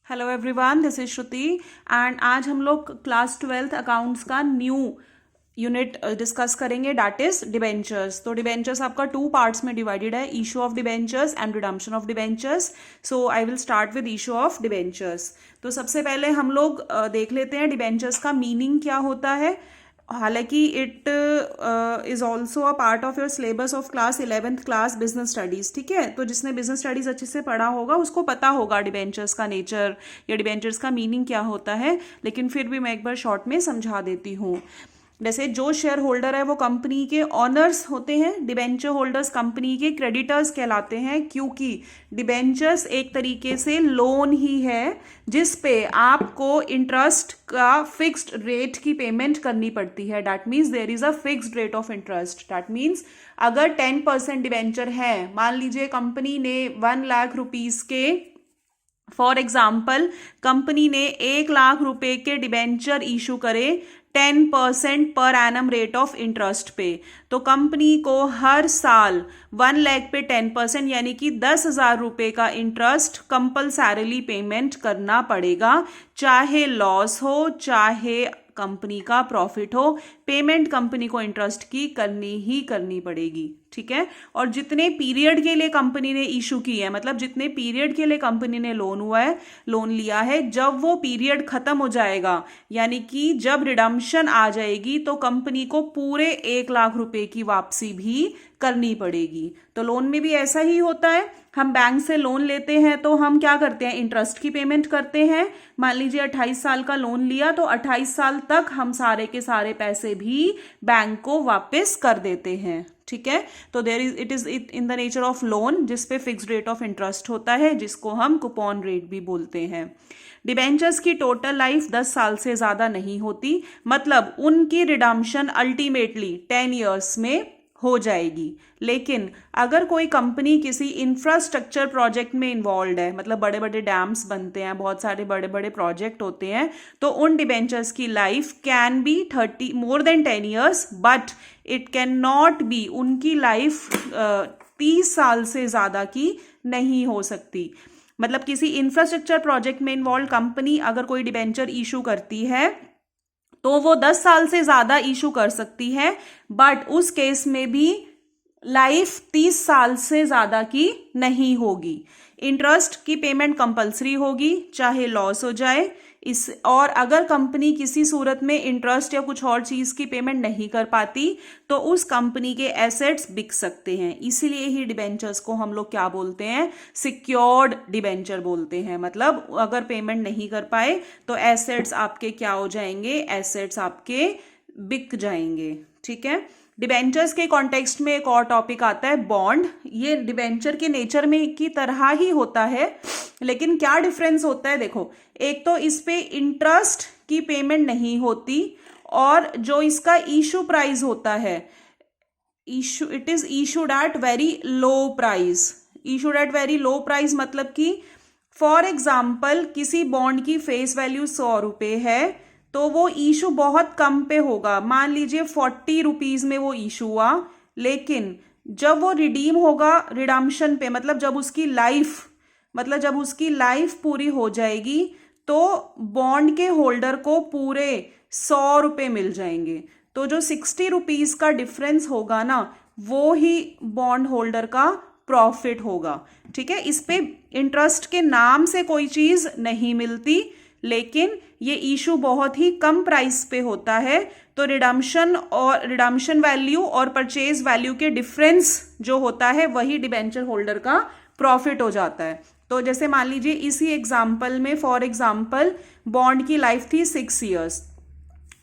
Hello everyone, this is Shruti and आज हम लोग क्लास 12th अकाउंट्स का न्यू यूनिट डिस्कस करेंगे, दैट इज डिबेंचर्स। तो डिबेंचर्स आपका टू पार्ट्स में डिवाइडेड है, issue of debentures and redemption of debentures. So I will start with issue of debentures. तो सबसे पहले हम लोग देख लेते हैं डिबेंचर्स का मीनिंग क्या होता है। हालांकि it is also a part of your syllabus of class 11th class business studies. ठीक है, तो जिसने बिजनेस स्टडीज अच्छे से पढ़ा होगा उसको पता होगा डिबेंचर्स का नेचर या डिबेंचर्स का मीनिंग क्या होता है, लेकिन फिर भी मैं एक बार शॉर्ट में समझा देती हूँ। जैसे जो शेयर होल्डर है वो कंपनी के ऑनर्स होते हैं, डिबेंचर होल्डर्स कंपनी के क्रेडिटर्स कहलाते हैं, क्योंकि डिबेंचर्स एक तरीके से लोन ही है जिस पे आपको इंटरेस्ट का फिक्स्ड रेट की पेमेंट करनी पड़ती है। That means there is a fixed rate of interest. That means अगर 10% डिबेंचर है, मान लीजिए कंपनी ने 1 लाख रुपीज के, फॉर एग्जाम्पल कंपनी ने 1 लाख रुपए के डिबेंचर इशू करे 10% per annum rate of interest पे, तो कंपनी को हर साल 1 लाख पे 10% यानी कि 10,000 रुपए का इंटरेस्ट कंपल्सरीली पेमेंट करना पड़ेगा, चाहे लॉस हो चाहे कंपनी का प्रॉफिट हो, पेमेंट कंपनी को इंटरेस्ट की करनी ही करनी पड़ेगी। ठीक है, और जितने पीरियड के लिए कंपनी ने इशू की है, मतलब जितने पीरियड के लिए कंपनी ने लोन लिया है, जब वो पीरियड खत्म हो जाएगा यानी कि जब रिडम्पशन आ जाएगी तो कंपनी को पूरे 1 लाख रुपए की वापसी भी करनी पड़ेगी। तो लोन में भी ऐसा ही होता है, हम बैंक से लोन लेते हैं तो हम क्या करते हैं, इंटरेस्ट की पेमेंट करते हैं। मान लीजिए 28 साल का लोन लिया तो 28 साल तक हम सारे के सारे पैसे भी बैंक को वापस कर देते हैं। ठीक है, तो it is in the nature of loan जिसपे फिक्स्ड रेट ऑफ इंटरेस्ट होता है, जिसको हम कूपन रेट भी बोलते हैं। डिबेंचर्स की टोटल लाइफ 10 साल से ज्यादा नहीं होती, मतलब उनकी रिडम्पशन अल्टीमेटली 10 ईयर्स में हो जाएगी। लेकिन अगर कोई कंपनी किसी इंफ्रास्ट्रक्चर प्रोजेक्ट में इन्वॉल्व है, मतलब बड़े बड़े डैम्स बनते हैं, बहुत सारे बड़े बड़े प्रोजेक्ट होते हैं, तो उन डिबेंचर्स की life can be 30 more than 10 years, but it can not be, उनकी लाइफ 30 साल से ज्यादा की नहीं हो सकती। मतलब किसी इंफ्रास्ट्रक्चर प्रोजेक्ट में इन्वॉल्व कंपनी अगर कोई डिबेंचर इशू करती है तो वो 10 साल से ज्यादा इशू कर सकती है, बट उस केस में भी लाइफ 30 साल से ज्यादा की नहीं होगी। इंटरेस्ट की पेमेंट कंपलसरी होगी चाहे लॉस हो जाए इस, और अगर कंपनी किसी सूरत में इंटरेस्ट या कुछ और चीज की पेमेंट नहीं कर पाती तो उस कंपनी के एसेट्स बिक सकते हैं। इसीलिए ही डिबेंचर्स को हम लोग क्या बोलते हैं, सिक्योर्ड डिबेंचर बोलते हैं। मतलब अगर पेमेंट नहीं कर पाए तो एसेट्स आपके क्या हो जाएंगे, एसेट्स आपके बिक जाएंगे। ठीक है, डिबेंचर्स के कॉन्टेक्स्ट में एक और टॉपिक आता है बॉन्ड। ये डिबेंचर के नेचर में की तरह ही होता है, लेकिन क्या डिफरेंस होता है, देखो, एक तो इस पे इंटरेस्ट की पेमेंट नहीं होती, और जो इसका इशू प्राइस होता है, it is issued at very low price. Issued at very low price मतलब कि फॉर एग्जाम्पल किसी बॉन्ड की फेस वैल्यू 100 रुपए है तो वो इशू बहुत कम पे होगा, मान लीजिए 40 रुपीज में वो इशू हुआ, लेकिन जब वो रिडीम होगा रिडम्पशन पे, मतलब जब उसकी लाइफ पूरी हो जाएगी तो बॉन्ड के होल्डर को पूरे 100 रुपए मिल जाएंगे। तो जो 60 रुपीज का डिफरेंस होगा ना, वो ही बॉन्ड होल्डर का प्रॉफिट होगा। ठीक है, इस पे इंटरेस्ट के नाम से कोई चीज नहीं मिलती, लेकिन ये इशू बहुत ही कम प्राइस पे होता है, तो रिडम्पशन वैल्यू और परचेज वैल्यू के डिफरेंस जो होता है वही डिबेंचर होल्डर का प्रॉफिट हो जाता है। तो जैसे मान लीजिए इसी एग्जाम्पल में, फॉर एग्जाम्पल बॉन्ड की लाइफ थी 6 ईयर्स,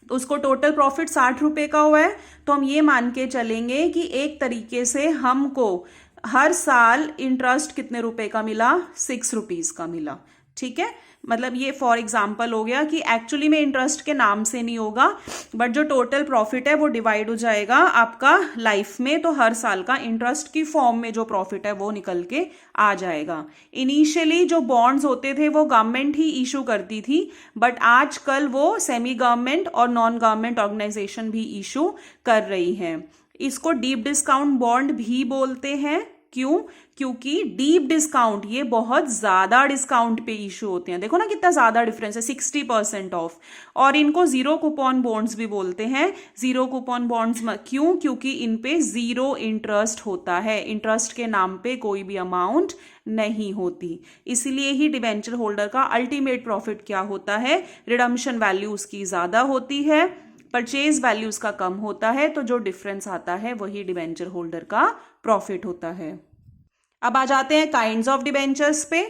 तो उसको टोटल प्रॉफिट 60 रुपए का हुआ है, तो हम ये मान के चलेंगे कि एक तरीके से हमको हर साल इंटरेस्ट कितने रुपए का मिला, 6 रुपीज का मिला। ठीक है, मतलब ये फॉर एग्जाम्पल हो गया कि एक्चुअली में इंटरेस्ट के नाम से नहीं होगा, बट जो टोटल प्रॉफिट है वो डिवाइड हो जाएगा आपका लाइफ में, तो हर साल का इंटरेस्ट की फॉर्म में जो प्रॉफिट है वो निकल के आ जाएगा। इनिशियली जो बॉन्ड्स होते थे वो गवर्नमेंट ही इशू करती थी, बट आजकल वो सेमी गवर्नमेंट और नॉन गवर्नमेंट ऑर्गेनाइजेशन भी इशू कर रही हैं। इसको डीप डिस्काउंट बॉन्ड भी बोलते हैं, क्यों? क्योंकि डीप डिस्काउंट, ये बहुत ज्यादा डिस्काउंट पे इशू होते हैं। देखो ना कितना ज्यादा डिफरेंस है, 60% ऑफ। और इनको जीरो कूपन बॉन्ड्स भी बोलते हैं। जीरो कूपन बॉन्ड्स क्यों? क्योंकि इन पे जीरो इंटरेस्ट होता है, इंटरेस्ट के नाम पे कोई भी अमाउंट नहीं होती। इसलिए ही डिबेंचर होल्डर का अल्टीमेट प्रॉफिट क्या होता है? रिडम्पशन वैल्यू उसकी ज्यादा होती है, परचेज वैल्यू उसका कम होता है, तो जो डिफरेंस आता है वही डिबेंचर होल्डर का प्रॉफिट होता है। अब आ जाते हैं काइंड्स ऑफ डिबेंचर्स पे।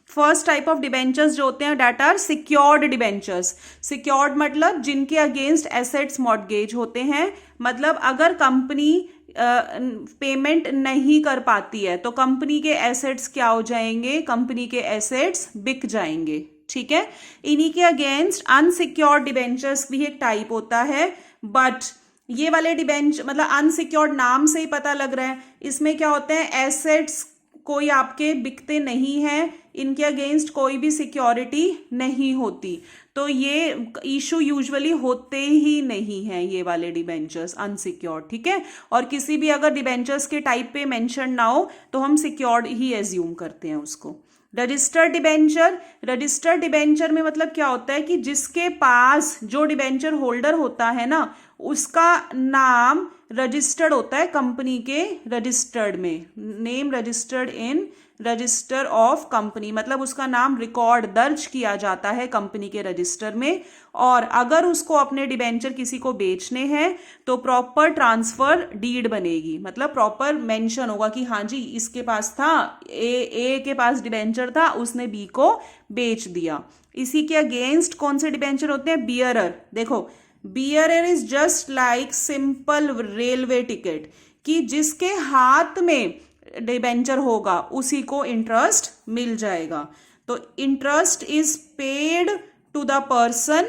फर्स्ट टाइप ऑफ डिबेंचर्स जो होते हैं that are secured debentures. Secured मतलब जिनके अगेंस्ट एसेट्स मॉर्टगेज होते हैं। मतलब अगर कंपनी पेमेंट नहीं कर पाती है तो कंपनी के एसेट्स क्या हो जाएंगे? कंपनी के एसेट्स बिक जाएंगे। ठीक है, इन्हीं के अगेंस्ट अनसिक्योर्ड डिबेंचर्स भी एक टाइप होता है। बट ये वाले डिबेंचर मतलब अनसिक्योर्ड नाम से ही पता लग रहा है, इसमें क्या होते हैं? एसेट्स कोई आपके बिकते नहीं हैं, इनके अगेंस्ट कोई भी सिक्योरिटी नहीं होती, तो ये इशू यूजुअली होते ही नहीं है ये वाले डिबेंचर्स अनसिक्योर्ड। ठीक है, और किसी भी अगर डिबेंचर्स के टाइप पे मेंशन ना हो तो हम सिक्योर्ड ही एज्यूम करते हैं उसको। रजिस्टर्ड डिबेंचर, रजिस्टर्ड डिबेंचर में मतलब क्या होता है कि जिसके पास जो डिबेंचर होल्डर होता है ना, उसका नाम रजिस्टर्ड होता है कंपनी के रजिस्टर्ड में, name registered in register of company, मतलब उसका नाम रिकॉर्ड दर्ज किया जाता है कंपनी के रजिस्टर में। और अगर उसको अपने डिबेंचर किसी को बेचने हैं तो प्रॉपर ट्रांसफर डीड बनेगी, मतलब प्रॉपर मेंशन होगा कि हाँ जी इसके पास था, ए के पास डिबेंचर था, उसने बी को बेच दिया। इसी के अगेंस्ट कौन से डिबेंचर होते हैं? बियरर। देखो bearer is just like simple railway ticket, कि जिसके हाथ में डिबेंचर होगा उसी को इंटरेस्ट मिल जाएगा। तो interest is paid to the person,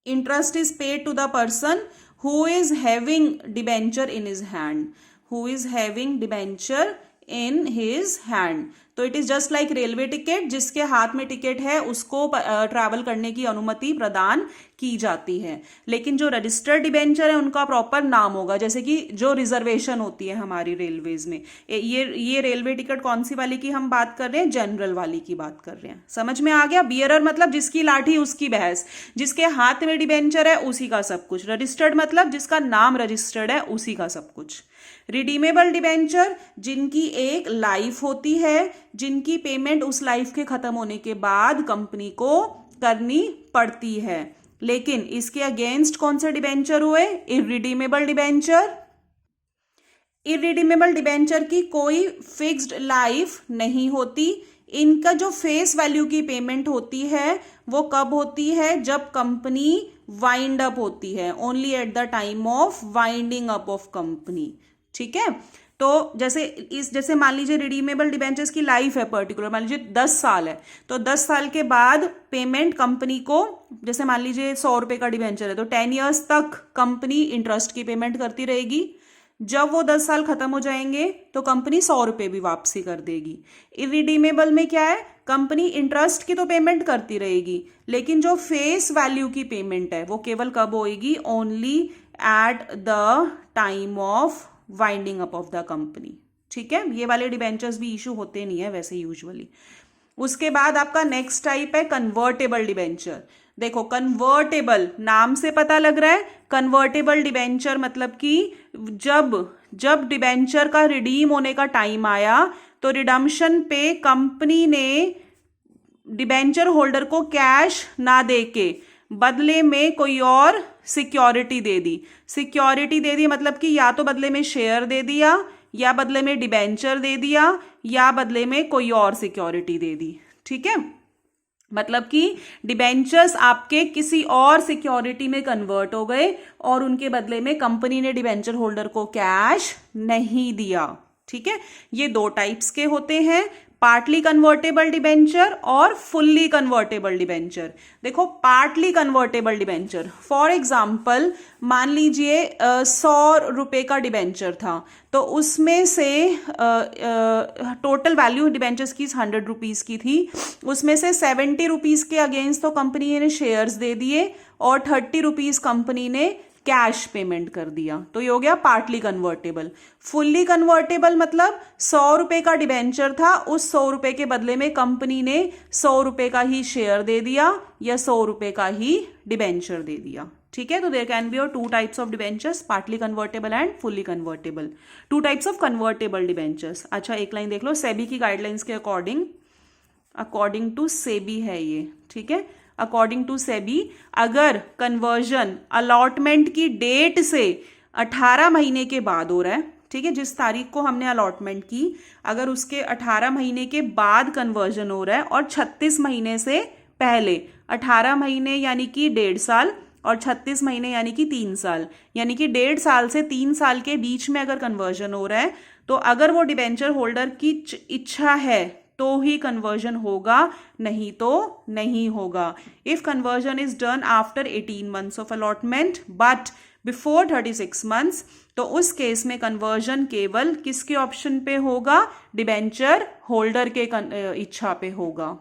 interest is paid to the person who is having debenture in his hand, who is having debenture in his hand. तो it is just like railway ticket, जिसके हाथ में ticket है उसको travel करने की अनुमति प्रदान की जाती है। लेकिन जो रजिस्टर्ड डिबेंचर है उनका प्रॉपर नाम होगा, जैसे कि जो रिजर्वेशन होती है हमारी रेलवेज में। ये रेलवे टिकट कौन सी वाली की हम बात कर रहे हैं? जनरल वाली की बात कर रहे हैं। समझ में आ गया? बियरर मतलब जिसकी लाठी उसकी भैंस, जिसके हाथ में डिबेंचर है उसी का सब कुछ। रजिस्टर्ड मतलब जिसका नाम रजिस्टर्ड है उसी का सब कुछ। रिडीमेबल डिबेंचर जिनकी एक लाइफ होती है, जिनकी पेमेंट उस लाइफ के खत्म होने के बाद कंपनी को करनी पड़ती है। लेकिन इसके अगेंस्ट कौन से डिबेंचर हुए? Irredeemable debenture. इररिडीमेबल डिबेंचर की कोई फिक्स्ड लाइफ नहीं होती। इनका जो फेस वैल्यू की पेमेंट होती है वो कब होती है? जब कंपनी वाइंड अप होती है, only at the time of winding up of company. ठीक है, तो जैसे मान लीजिए रिडीमेबल डिबेंचर्स की लाइफ है पर्टिकुलर, मान लीजिए 10 साल है, तो 10 साल के बाद पेमेंट कंपनी को, जैसे मान लीजिए 100 रुपए का डिबेंचर है तो 10 ईयर्स तक कंपनी इंटरेस्ट की पेमेंट करती रहेगी। जब वो 10 साल खत्म हो जाएंगे तो कंपनी 100 रुपए भी वापसी कर देगी। इररिडीमेबल में क्या है? कंपनी इंटरेस्ट की तो पेमेंट करती रहेगी, लेकिन जो फेस वैल्यू की पेमेंट है वो केवल कब होएगी? Only at the time of winding up of the company. ठीक है, ये वाले डिबेंचर्स भी इशू होते नहीं है वैसे यूजुअली। उसके बाद आपका नेक्स्ट टाइप है कन्वर्टेबल डिबेंचर। देखो कन्वर्टेबल नाम से पता लग रहा है, कन्वर्टेबल डिबेंचर मतलब कि जब डिबेंचर का रिडीम होने का टाइम आया तो रिडम्पशन पे कंपनी ने डिबेंचर होल्डर को कैश ना देके बदले में कोई और सिक्योरिटी दे दी। सिक्योरिटी दे दी मतलब कि या तो बदले में शेयर दे दिया, या बदले में डिबेंचर दे दिया, या बदले में कोई और सिक्योरिटी दे दी। ठीक है, मतलब कि डिबेंचर्स आपके किसी और सिक्योरिटी में कन्वर्ट हो गए और उनके बदले में कंपनी ने डिबेंचर होल्डर को कैश नहीं दिया। ठीक है, ये दो टाइप्स के होते हैं, पार्टली कन्वर्टेबल डिबेंचर और फुल्ली कन्वर्टेबल डिबेंचर। देखो partly convertible debenture, for example मान लीजिए 100 रुपए का डिबेंचर था, तो उसमें से टोटल वैल्यू डिबेंचर्स की 100 रुपीज़ की थी, उसमें से 70 रुपीज़ के अगेंस्ट तो कंपनी ने शेयर्स दे दिए और 30 रुपीज़ कंपनी ने कैश पेमेंट कर दिया, तो ये हो गया पार्टली कन्वर्टेबल। फुल्ली कन्वर्टेबल मतलब 100 रुपए का डिबेंचर था, उस 100 रुपए के बदले में कंपनी ने 100 रुपए का ही शेयर दे दिया या 100 रुपए का ही डिबेंचर दे दिया। ठीक है, तो there can be two types of debentures, partly convertible and fully convertible. Two types of convertible debentures. अच्छा, एक लाइन देख लो, सेबी की गाइडलाइंस के अकॉर्डिंग टू सेबी है ये। ठीक है, अकॉर्डिंग टू सेबी अगर कन्वर्जन अलॉटमेंट की डेट से 18 महीने के बाद हो रहा है, ठीक है, जिस तारीख को हमने अलॉटमेंट की, अगर उसके 18 महीने के बाद कन्वर्जन हो रहा है और 36 महीने से पहले, 18 महीने यानी कि 1.5 साल और 36 महीने यानी कि 3 साल, यानी कि 1.5 साल से 3 साल के बीच में अगर कन्वर्जन हो रहा है, तो अगर वो डिबेंचर होल्डर की इच्छा है तो ही कन्वर्जन होगा, नहीं तो नहीं होगा। If conversion is done after 18 months of allotment but before 36 months, तो उस केस में कन्वर्जन केवल किसके ऑप्शन पे होगा? डिबेंचर होल्डर के इच्छा पे होगा।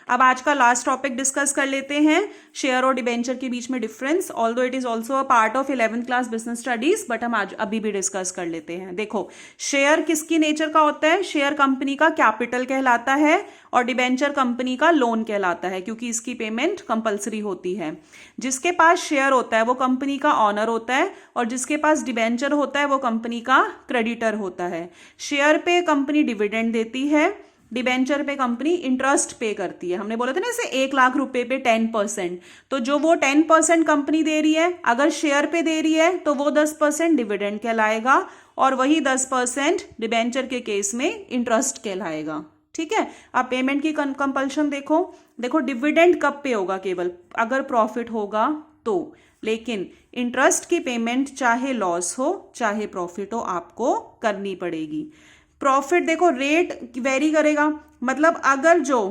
अब आज का लास्ट टॉपिक डिस्कस कर लेते हैं, शेयर और डिबेंचर के बीच में difference. Although it is also a part of 11th class business studies, but हम आज अभी भी डिस्कस कर लेते हैं। देखो, शेयर किसकी नेचर का होता है? शेयर कंपनी का कैपिटल कहलाता है और डिबेंचर कंपनी का लोन कहलाता है, क्योंकि इसकी पेमेंट कंपलसरी होती है। जिसके पास शेयर होता है वो कंपनी का ऑनर होता है और जिसके पास डिबेंचर होता है वो कंपनी का क्रेडिटर होता है। शेयर पे कंपनी डिविडेंड देती है, डिबेंचर पे कंपनी इंटरेस्ट पे करती है। हमने बोला था ना, जैसे 1 लाख रुपए पे 10%, तो जो वो 10% कंपनी दे रही है, अगर शेयर पे दे रही है तो वो 10% डिविडेंड कहलाएगा और वही 10% डिबेंचर के केस में इंटरेस्ट कहलाएगा। ठीक है, अब पेमेंट की कंपल्शन देखो डिविडेंड कब पे होगा? केवल अगर प्रॉफिट होगा तो, लेकिन इंटरेस्ट की पेमेंट चाहे लॉस हो चाहे प्रॉफिट हो आपको करनी पड़ेगी। प्रॉफिट देखो रेट वेरी करेगा, मतलब अगर जो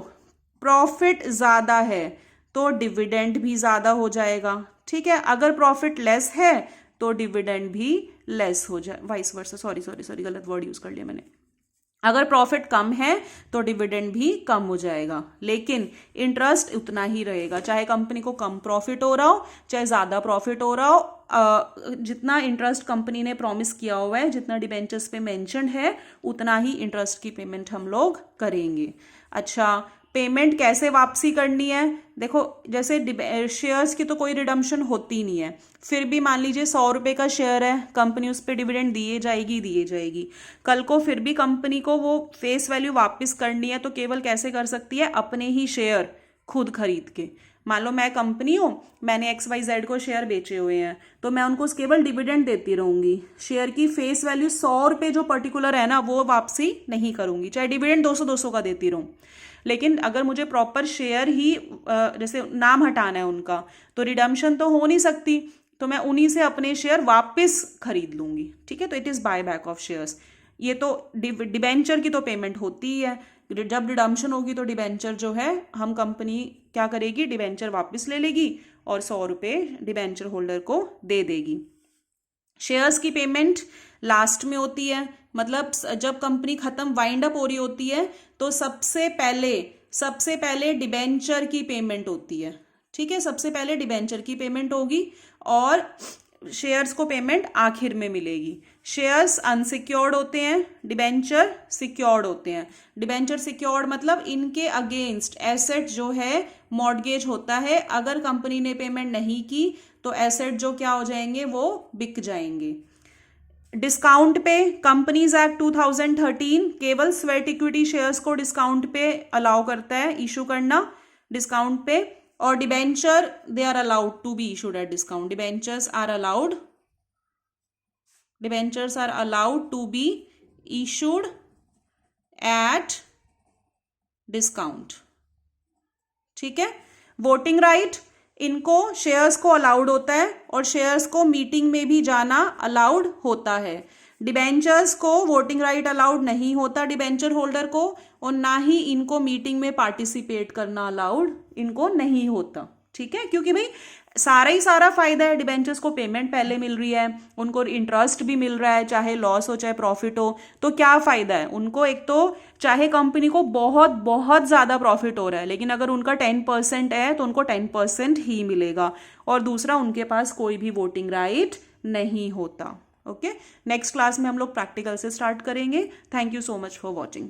प्रॉफिट ज्यादा है तो डिविडेंड भी ज्यादा हो जाएगा। ठीक है, अगर प्रॉफिट लेस है तो डिविडेंड भी लेस हो जाए, वाइस वर्सा। सॉरी गलत वर्ड यूज कर लिया मैंने। अगर प्रॉफिट कम है तो डिविडेंड भी कम हो जाएगा, लेकिन इंटरेस्ट उतना ही रहेगा, चाहे कंपनी को कम प्रॉफिट हो रहा हो चाहे ज्यादा प्रॉफिट हो रहा हो। जितना इंटरेस्ट कंपनी ने प्रॉमिस किया हुआ है, जितना डिबेंचर्स पे मेंशन है, उतना ही इंटरेस्ट की पेमेंट हम लोग करेंगे। अच्छा, पेमेंट कैसे वापसी करनी है? देखो, जैसे शेयर्स की तो कोई रिडम्पशन होती नहीं है, फिर भी मान लीजिए 100 रुपए का शेयर है, कंपनी उस पर डिविडेंड दिए जाएगी। कल को फिर भी कंपनी को वो फेस वैल्यू वापस करनी है, तो केवल कैसे कर सकती है? अपने ही शेयर खुद खरीद के। मान लो मैं कंपनी हूं, मैंने XYZ को शेयर बेचे हुए हैं, तो मैं उनको केवल डिविडेंड देती रहूंगी, शेयर की फेस वैल्यू 100 रुपए जो पर्टिकुलर है ना, वो वापसी नहीं करूंगी, चाहे डिविडेंड 200 का देती रहूं। लेकिन अगर मुझे प्रॉपर शेयर ही जैसे नाम हटाना है उनका, तो रिडम्पशन तो हो नहीं सकती, तो मैं उन्हीं से अपने शेयर वापस खरीद लूंगी। ठीक है, तो it is buy back of shares. ये तो डिबेंचर की तो पेमेंट होती ही है, जब रिडम्पशन होगी तो डिबेंचर जो है, हम कंपनी क्या करेगी? डिबेंचर वापस ले लेगी और 100 रुपए डिबेंचर होल्डर को दे देगी। शेयर्स की पेमेंट लास्ट में होती है, मतलब जब कंपनी खत्म वाइंड अप हो रही होती है तो सबसे पहले डिबेंचर की पेमेंट होती है। ठीक है, सबसे पहले डिबेंचर की पेमेंट होगी और शेयर्स को पेमेंट आखिर में मिलेगी। शेयर्स अनसिक्योर्ड होते हैं, डिबेंचर सिक्योर्ड होते हैं। डिबेंचर सिक्योर्ड मतलब इनके अगेंस्ट एसेट जो है मॉर्गेज होता है, अगर कंपनी ने पेमेंट नहीं की तो एसेट जो क्या हो जाएंगे? वो बिक जाएंगे। डिस्काउंट पे कंपनीज एक्ट 2013 केवल स्वेट इक्विटी शेयर्स को डिस्काउंट पे अलाउ करता है इशू करना डिस्काउंट पे, और debenture they are allowed to be issued at discount. Debentures are allowed to be issued at discount. ठीक है, वोटिंग राइट, इनको शेयर्स को अलाउड होता है और शेयर्स को मीटिंग में भी जाना अलाउड होता है। डिबेंचर्स को वोटिंग राइट अलाउड नहीं होता डिबेंचर होल्डर को, और ना ही इनको मीटिंग में पार्टिसिपेट करना अलाउड इनको नहीं होता। ठीक है, क्योंकि भाई सारा ही सारा फायदा है, डिबेंचर्स को पेमेंट पहले मिल रही है, उनको इंटरेस्ट भी मिल रहा है, चाहे लॉस हो चाहे प्रॉफिट हो। तो क्या फायदा है उनको? एक तो चाहे कंपनी को बहुत बहुत ज्यादा प्रॉफिट हो रहा है, लेकिन अगर उनका 10% है तो उनको 10% ही मिलेगा। और दूसरा, उनके पास कोई भी वोटिंग राइट नहीं होता। ओके, नेक्स्ट क्लास में हम लोग प्रैक्टिकल से स्टार्ट करेंगे। Thank you so much for watching.